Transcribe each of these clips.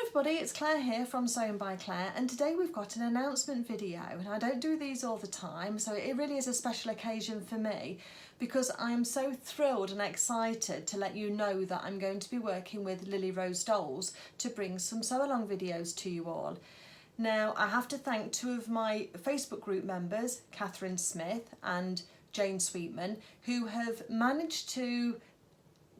everybody, it's Claire here from Sewing by Claire, and today we've got an announcement video, and I don't do these all the time, so it really is a special occasion for me because I'm so thrilled and excited to let you know that I'm going to be working with Lily Rose Dolls to bring some sew-along videos to you all. Now, I have to thank two of my Facebook group members, Catherine Smith and Jane Sweetman, who have managed to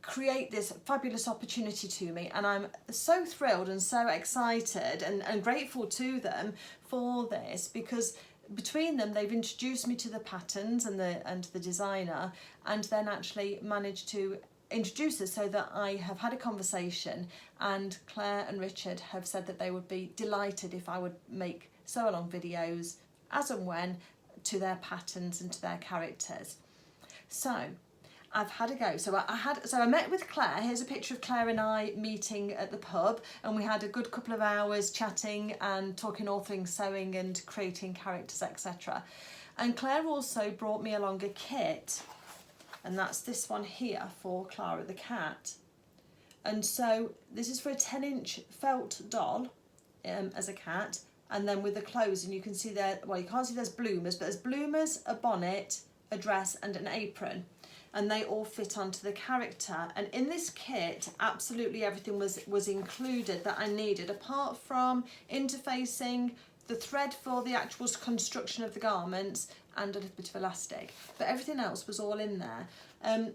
create this fabulous opportunity to me, and I'm so thrilled and so excited and grateful to them for this, because between them they've introduced me to the patterns and the designer, and then actually managed to introduce us so that I have had a conversation, and Claire and Richard have said that they would be delighted if I would make sew-along videos as and when to their patterns and to their characters. So I've had a go. So I met with Claire. Here's a picture of Claire and I meeting at the pub, and we had a good couple of hours chatting and talking all things sewing and creating characters, etc. And Claire also brought me along a kit, and that's this one here for Clara the cat. And so this is for a 10-inch felt doll as a cat, and then with the clothes, and you can see there, well, you can't see there's bloomers, but there's bloomers, a bonnet, a dress and an apron, and they all fit onto the character. And in this kit, absolutely everything was included that I needed, apart from interfacing, the thread for the actual construction of the garments, and a little bit of elastic, but everything else was all in there. And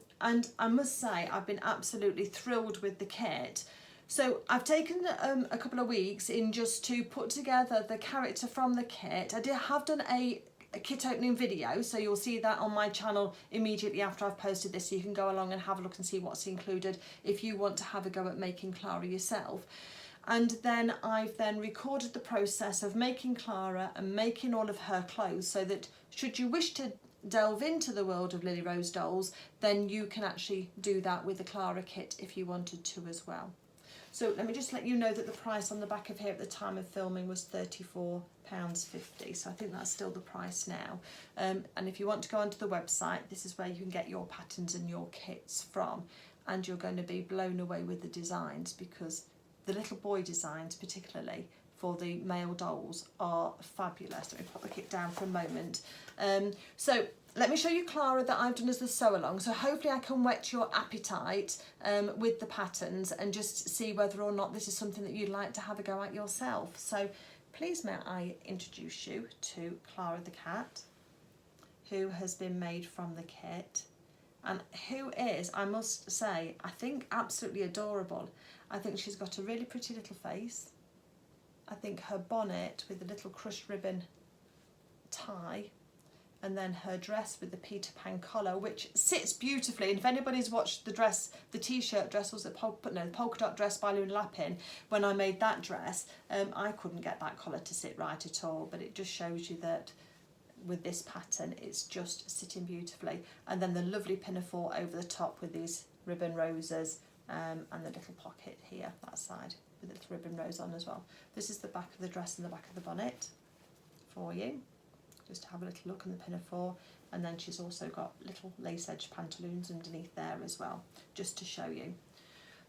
I must say, I've been absolutely thrilled with the kit. So I've taken a couple of weeks in just to put together the character from the kit. I have done a kit opening video, so you'll see that on my channel immediately after I've posted this, so you can go along and have a look and see what's included if you want to have a go at making Clara yourself. And then I've then recorded the process of making Clara and making all of her clothes, so that should you wish to delve into the world of Lily Rose Dolls, then you can actually do that with the Clara kit if you wanted to as well. So let me just let you know that the price on the back of here at the time of filming was £34.50. So I think that's still the price now. And if you want to go onto the website, this is where you can get your patterns and your kits from. And you're going to be blown away with the designs, because the little boy designs, particularly for the male dolls, are fabulous. Let me put the kit down for a moment. So let me show you Clara that I've done as the sew-along. So hopefully I can whet your appetite with the patterns and just see whether or not this is something that you'd like to have a go at yourself. So please may I introduce you to Clara the cat, who has been made from the kit, and who is, I must say, I think absolutely adorable. I think she's got a really pretty little face. I think her bonnet with a little crushed ribbon tie, and then her dress with the Peter Pan collar, which sits beautifully. And if anybody's watched the dress, the t-shirt dress, was the polka dot dress by Luna Lapin, when I made that dress, I couldn't get that collar to sit right at all, but it just shows you that with this pattern, it's just sitting beautifully. And then the lovely pinafore over the top with these ribbon roses, and the little pocket here, that side, with a little ribbon rose on as well. This is the back of the dress and the back of the bonnet for you, just to have a little look on the pinafore. And then she's also got little lace edge pantaloons underneath there as well, just to show you.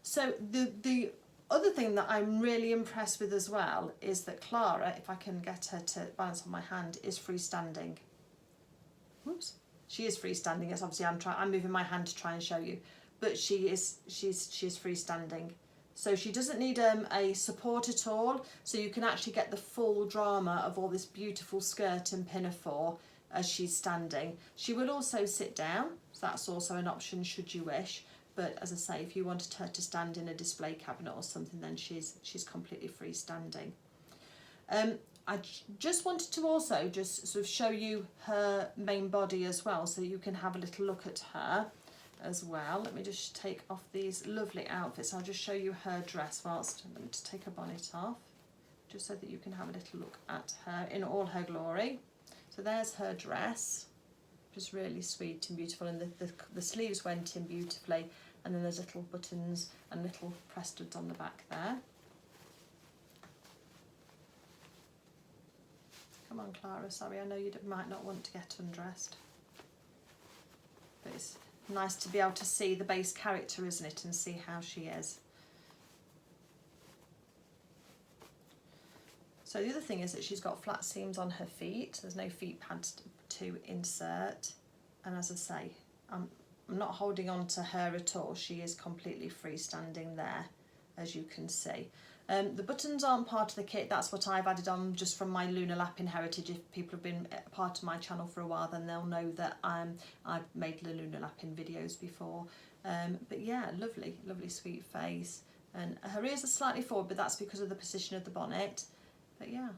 So the other thing that I'm really impressed with as well is that Clara, if I can get her to balance on my hand, is freestanding. Whoops. She is freestanding. Yes, obviously I'm moving my hand to try and show you, but she's freestanding. So she doesn't need a support at all, so you can actually get the full drama of all this beautiful skirt and pinafore as she's standing. She will also sit down, so that's also an option should you wish, but as I say, if you wanted her to stand in a display cabinet or something, then she's completely freestanding. I just wanted to also just sort of show you her main body as well, so you can have a little look at her as well. Let me just take off these lovely outfits. I'll just show you her dress whilst let me just take her bonnet off, just so that you can have a little look at her in all her glory. So there's her dress, just really sweet and beautiful, and the sleeves went in beautifully, and then there's little buttons and little press studs on the back there. Come on, Clara, sorry, I know you might not want to get undressed, but it's nice to be able to see the base character, isn't it, and see how she is. So the other thing is that she's got flat seams on her feet. There's no feet pads to insert. And as I say, I'm not holding on to her at all. She is completely freestanding there, as you can see. The buttons aren't part of the kit. That's what I've added on just from my lunar lapping heritage. If people have been part of my channel for a while, then they'll know that I've made the lunar lapping videos before. But yeah, lovely, lovely sweet face. And her ears are slightly forward, but that's because of the position of the bonnet. But yeah,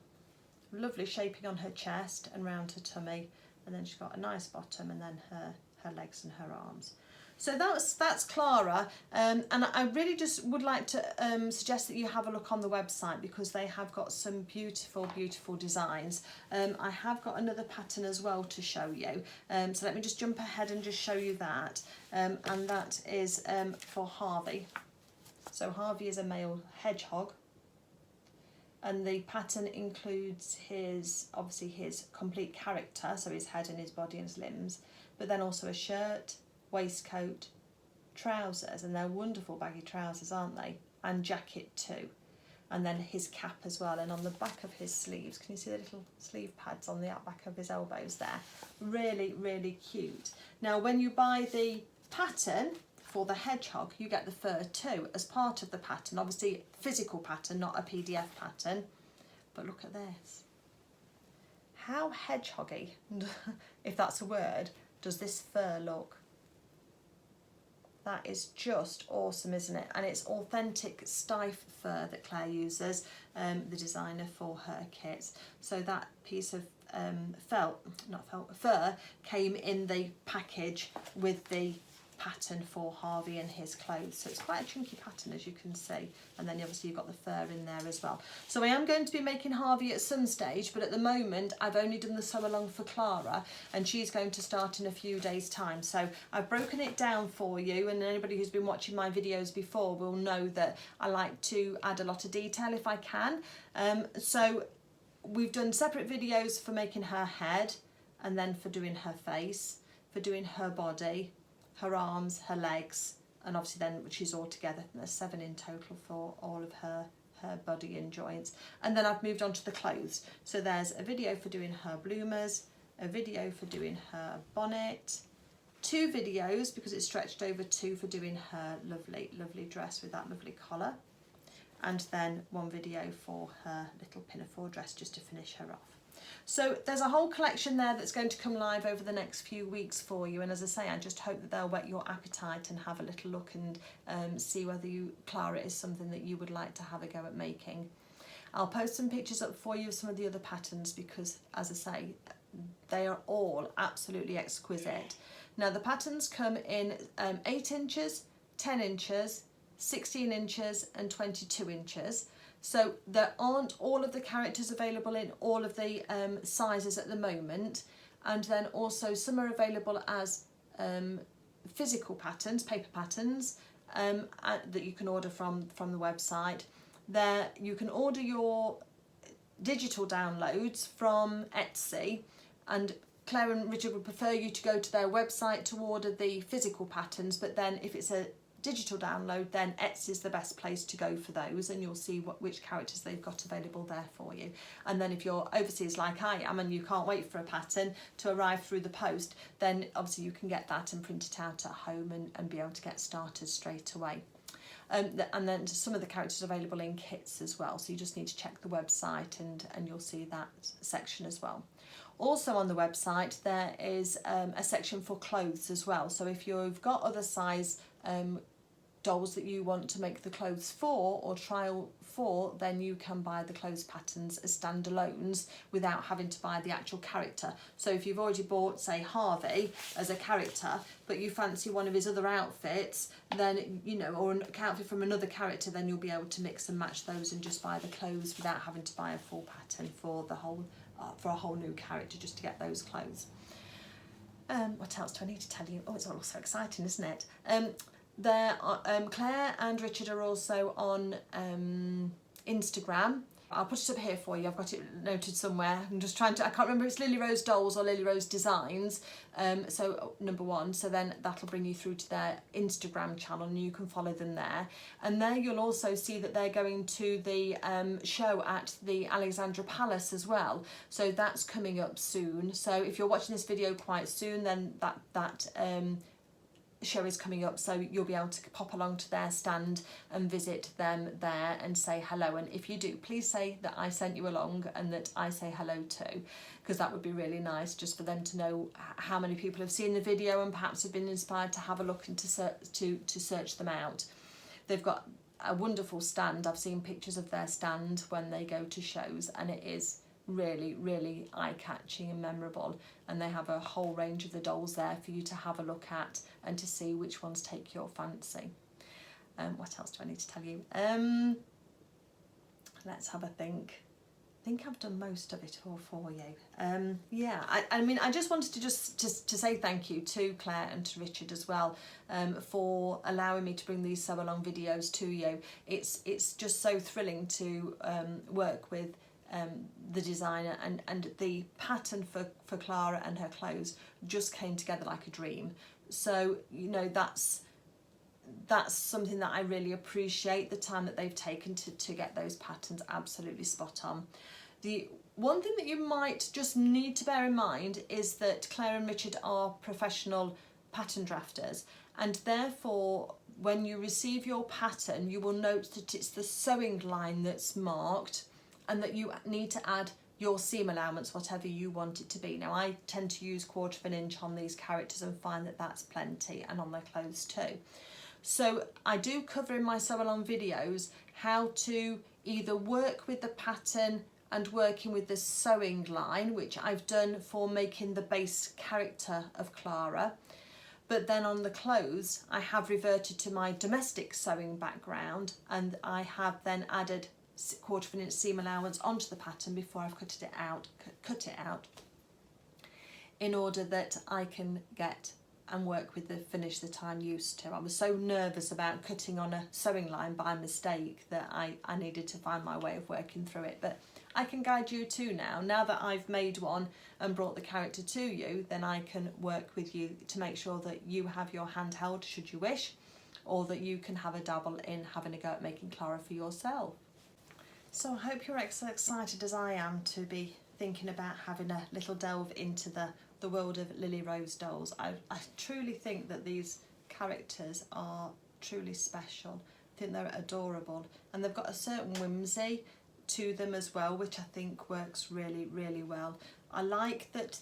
lovely shaping on her chest and round her tummy. And then she's got a nice bottom, and then her legs and her arms. So that's Clara, and I really just would like to suggest that you have a look on the website, because they have got some beautiful, beautiful designs. I have got another pattern as well to show you, so let me just jump ahead and just show you that, and that is for Harvey. So Harvey is a male hedgehog, and the pattern includes obviously his complete character, so his head and his body and his limbs, but then also a shirt, waistcoat, trousers, and they're wonderful baggy trousers, aren't they? And jacket too. And then his cap as well, and on the back of his sleeves, can you see the little sleeve pads on the back of his elbows there? Really, really cute. Now when you buy the pattern for the hedgehog, you get the fur too as part of the pattern. Obviously physical pattern, not a PDF pattern. But look at this. How hedgehoggy, if that's a word, does this fur look? That is just awesome, isn't it? And it's authentic stiff fur that Claire uses, the designer for her kits. So that piece of fur came in the package with the pattern for Harvey and his clothes. So it's quite a chunky pattern, as you can see. And then obviously you've got the fur in there as well. So I am going to be making Harvey at some stage, but at the moment I've only done the sew along for Clara, and she's going to start in a few days' time. So I've broken it down for you, and anybody who's been watching my videos before will know that I like to add a lot of detail if I can. So we've done separate videos for making her head, and then for doing her face, for doing her body, her arms, her legs, and obviously then she's all together. There's 7 in total for all of her body and joints. And then I've moved on to the clothes. So there's a video for doing her bloomers, a video for doing her bonnet, 2 videos, because it's stretched over 2, for doing her lovely, lovely dress with that lovely collar, and then 1 video for her little pinafore dress just to finish her off. So there's a whole collection there that's going to come live over the next few weeks for you, and as I say, I just hope that they'll whet your appetite and have a little look and see whether Clara is something that you would like to have a go at making. I'll post some pictures up for you of some of the other patterns, because as I say, they are all absolutely exquisite. Now the patterns come in 8 inches, 10 inches, 16 inches and 22 inches. So there aren't all of the characters available in all of the sizes at the moment, and then also some are available as physical patterns, paper patterns, that you can order from the website. There you can order your digital downloads from Etsy, and Claire and Richard would prefer you to go to their website to order the physical patterns, but then if it's a digital download, then Etsy is the best place to go for those, and you'll see which characters they've got available there for you. And then if you're overseas like I am and you can't wait for a pattern to arrive through the post, then obviously you can get that and print it out at home and be able to get started straight away. And then some of the characters are available in kits as well, so you just need to check the website and you'll see that section as well. Also on the website there is a section for clothes as well, so if you've got other size dolls that you want to make the clothes for or trial for, then you can buy the clothes patterns as standalones without having to buy the actual character. So if you've already bought, say, Harvey as a character, but you fancy one of his other outfits, then, you know, or an outfit from another character, then you'll be able to mix and match those and just buy the clothes without having to buy a full pattern for the whole for a whole new character just to get those clothes. What else do I need to tell you? Oh, it's all so exciting, isn't it? Claire and Richard are also on Instagram, I'll put it up here for you. I've got it noted somewhere. I'm just trying to, I can't remember if it's Lily Rose Dolls or Lily Rose Designs. So number 1, so then that'll bring you through to their Instagram channel and you can follow them there. And there you'll also see that they're going to the show at the Alexandra Palace as well. So that's coming up soon. So if you're watching this video quite soon, then that show is coming up, so you'll be able to pop along to their stand and visit them there and say hello. And if you do, please say that I sent you along and that I say hello too, because that would be really nice, just for them to know how many people have seen the video and perhaps have been inspired to have a look and to search them out. They've got a wonderful stand. I've seen pictures of their stand when they go to shows, and it is really, really eye-catching and memorable, and they have a whole range of the dolls there for you to have a look at and to see which ones take your fancy. What else do I need to tell you? Let's have a think. I think I've done most of it all for you. Yeah, I mean, I just wanted to say thank you to Claire and to Richard as well, for allowing me to bring these sew along videos to you. It's just so thrilling to work with the designer, and the pattern for Clara and her clothes just came together like a dream. So, you know, that's something that I really appreciate, the time that they've taken to get those patterns absolutely spot on. The one thing that you might just need to bear in mind is that Claire and Richard are professional pattern drafters, and therefore when you receive your pattern you will note that it's the sewing line that's marked, and that you need to add your seam allowance, whatever you want it to be. Now, I tend to use 1/4 inch on these characters and find that that's plenty, and on their clothes too. So I do cover in my sew along videos how to either work with the pattern and working with the sewing line, which I've done for making the base character of Clara. But then on the clothes, I have reverted to my domestic sewing background, and I have then added 1/4 inch seam allowance onto the pattern before I've cut it out, in order that I can get and work with the finish that I'm used to. I was so nervous about cutting on a sewing line by mistake that I needed to find my way of working through it. But I can guide you too now. Now that I've made one and brought the character to you, then I can work with you to make sure that you have your hand held should you wish, or that you can have a dabble in having a go at making Clara for yourself. So I hope you're as excited as I am to be thinking about having a little delve into the world of Lily Rose dolls. I truly think that these characters are truly special. I think they're adorable, and they've got a certain whimsy to them as well, which I think works really, really well. I like that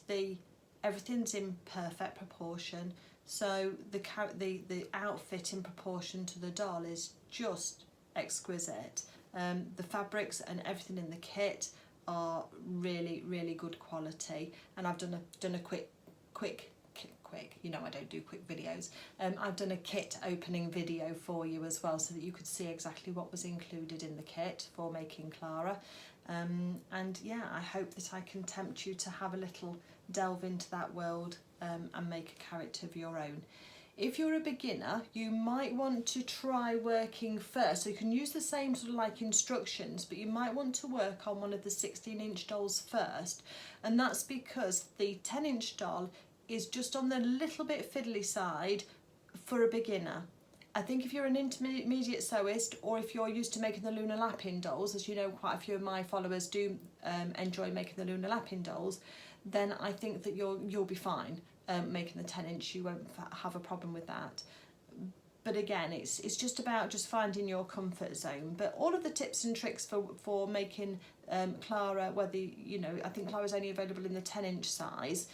everything's in perfect proportion, so the outfit in proportion to the doll is just exquisite. The fabrics and everything in the kit are really, really good quality, and I've done a quick, you know I don't do quick videos, I've done a kit opening video for you as well, so that you could see exactly what was included in the kit for making Clara. And yeah, I hope that I can tempt you to have a little delve into that world and make a character of your own. If you're a beginner, you might want to try working first. So you can use the same sort of like instructions, but you might want to work on one of the 16-inch dolls first. And that's because the 10-inch doll is just on the little bit fiddly side for a beginner. I think if you're an intermediate sewist, or if you're used to making the lunar lapping dolls, as you know, quite a few of my followers do enjoy making the lunar lapping dolls, then I think that you'll be fine. Making the 10-inch, you won't have a problem with that. But again, it's just about just finding your comfort zone. But all of the tips and tricks for making Clara, whether, you know, I think Clara's only available in the 10-inch size,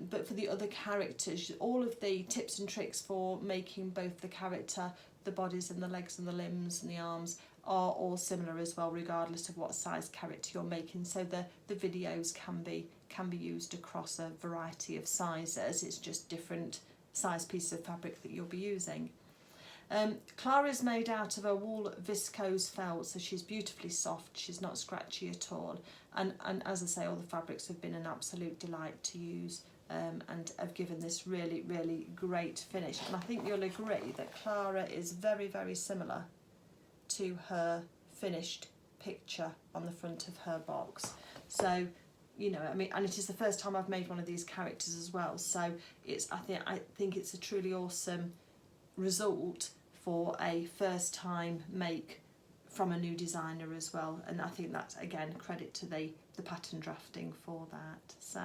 but for the other characters, all of the tips and tricks for making both the character, the bodies and the legs and the limbs and the arms are all similar as well, regardless of what size character you're making. So the videos can be used across a variety of sizes. It's just different size pieces of fabric that you'll be using. Clara is made out of a wool viscose felt, so she's beautifully soft, she's not scratchy at all, and as I say, all the fabrics have been an absolute delight to use, and have given this really, really great finish. And I think you'll agree that Clara is very, very similar to her finished picture on the front of her box. So, you know, I mean, and it is the first time I've made one of these characters as well. So it's, I think it's a truly awesome result for a first time make from a new designer as well. And I think that's, again, credit to the pattern drafting for that. So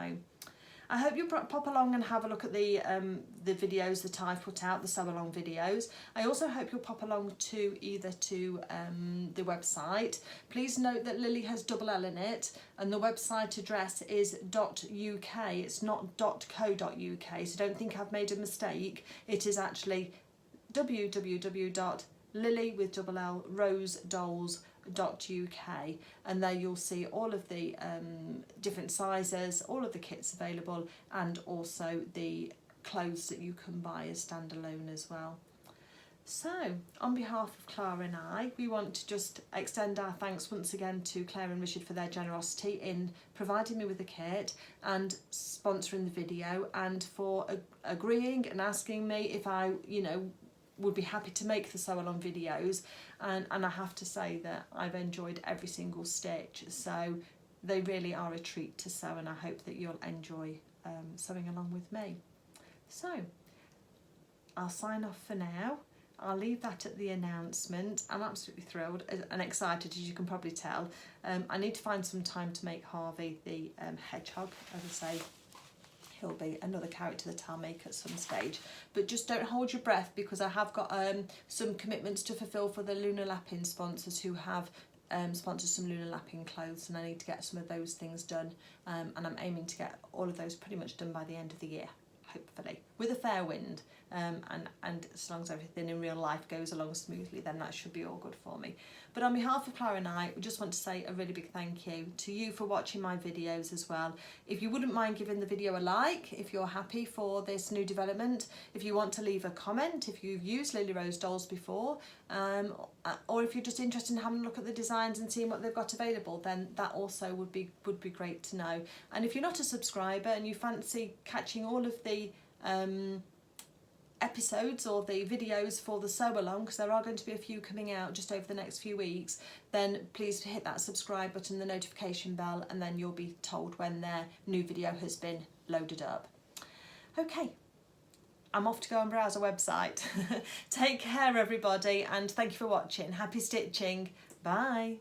I hope you pop along and have a look at the videos that I've put out, the Sewalong videos. I also hope you'll pop along to the website. Please note that Lilly has double L in it, and the website address is .uk. It's not .co.uk, so don't think I've made a mistake. It is actually www.lillywithdouble-l-rose-dolls.uk, and there you'll see all of the different sizes, all of the kits available, and also the clothes that you can buy as standalone as well. So on behalf of Clara and I, we want to just extend our thanks once again to Claire and Richard for their generosity in providing me with the kit and sponsoring the video, and for agreeing and asking me if I, you know, would be happy to make the Sewalong videos, and I have to say that I've enjoyed every single stitch, so they really are a treat to sew, and I hope that you'll enjoy sewing along with me. So I'll sign off for now. I'll leave that at the announcement. I'm absolutely thrilled and excited, as you can probably tell. I need to find some time to make Harvey the hedgehog. As I say, he'll be another character that I'll make at some stage. But just don't hold your breath, because I have got some commitments to fulfil for the Lunar Lapping sponsors who have sponsored some Lunar Lapping clothes, and I need to get some of those things done. And I'm aiming to get all of those pretty much done by the end of the year, hopefully, with a fair wind. And as long as everything in real life goes along smoothly, then that should be all good for me. But on behalf of Clara and I, we just want to say a really big thank you to you for watching my videos as well. If you wouldn't mind giving the video a like, if you're happy for this new development, if you want to leave a comment, if you've used Lily Rose dolls before, or if you're just interested in having a look at the designs and seeing what they've got available, then that also would be great to know. And if you're not a subscriber and you fancy catching all of the episodes or the videos for the Sewalong, because there are going to be a few coming out just over the next few weeks, then please hit that subscribe button, the notification bell, and then you'll be told when their new video has been loaded up. Okay, I'm off to go and browse a website. Take care everybody, and thank you for watching. Happy stitching. Bye.